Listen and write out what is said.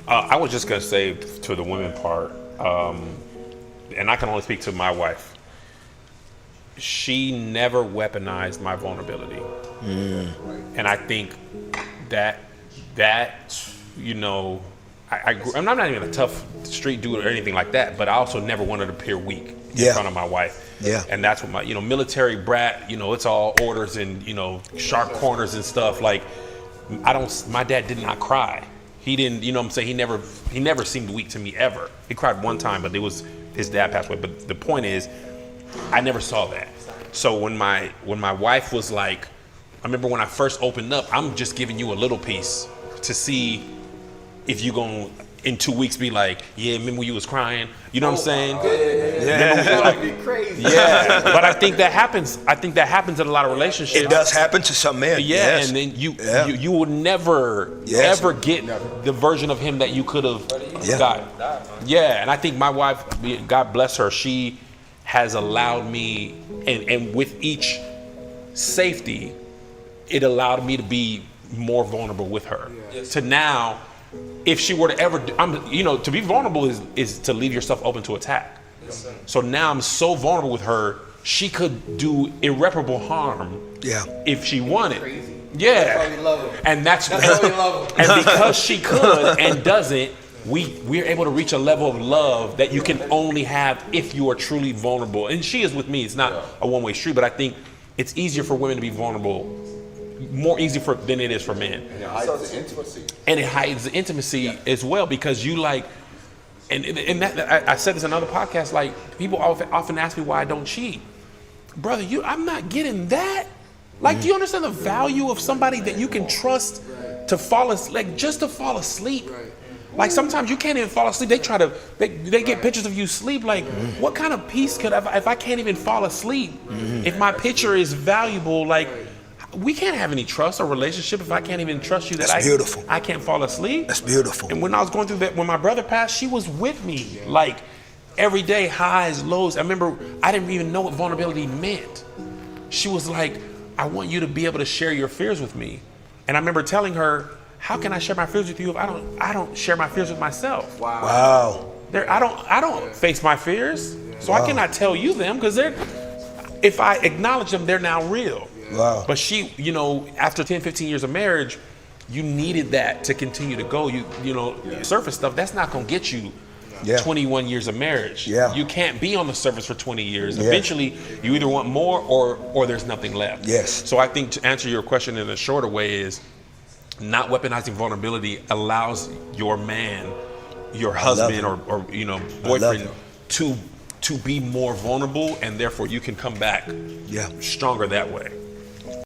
I was just gonna say to the women part, and I can only speak to my wife. She never weaponized my vulnerability, and I think that you know, I'm not even a tough street dude or anything like that, but I also never wanted to appear weak in front of my wife. Yeah. And that's what my, military brat, it's all orders and, sharp corners and stuff. Like, my dad did not cry. He didn't, what I'm saying? He never seemed weak to me ever. He cried one time, but it was his dad passed away. But the point is, I never saw that. So when my wife was like, I remember when I first opened up, I'm just giving you a little piece to see if you gonna in 2 weeks be like, yeah, remember when you was crying? You know what I'm saying? Yeah. That would be crazy. Yeah, but I think that happens. I think that happens in a lot of relationships. It does happen to some men. Yeah, yes. and then you will never ever get the version of him that you could have got. Yeah, and I think my wife, God bless her, she has allowed me, and with each safety, it allowed me to be more vulnerable with her. To now, if she were to ever, to be vulnerable is to leave yourself open to attack. So now I'm so vulnerable with her, she could do irreparable harm. If she wanted. Crazy. Yeah. That's why we love her. And that's why we love her. And because she could and doesn't, we're able to reach a level of love that you can only have if you are truly vulnerable. And she is with me. It's not a one-way street, but I think it's easier for women to be vulnerable, more easy than it is for men. And it hides the intimacy. And it hides the intimacy as well, because you like, and that I said this in another podcast, like people often ask me why I don't cheat. Brother, I'm not getting that. Like, do you understand the value of somebody that you can trust to fall asleep, like just to fall asleep? Like sometimes you can't even fall asleep. They try to, they get pictures of you sleep. Like, what kind of peace could if I can't even fall asleep? If my picture is valuable, like, we can't have any trust or relationship if I can't even trust you that I can't fall asleep. That's beautiful. And when I was going through that, when my brother passed, she was with me, like every day, highs, lows. I remember I didn't even know what vulnerability meant. She was like, I want you to be able to share your fears with me. And I remember telling her, how can I share my fears with you if I don't share my fears with myself? Wow. I don't face my fears, so I cannot tell you them, because if I acknowledge them, they're now real. Wow. But she, after 10, 15 years of marriage, you needed that to continue to go. Surface stuff, that's not going to get you 21 years of marriage. You can't be on the surface for 20 years. Eventually, you either want more or there's nothing left. Yes. So I think to answer your question in a shorter way is, not weaponizing vulnerability allows your man, your husband or boyfriend to be more vulnerable, and therefore you can come back stronger that way.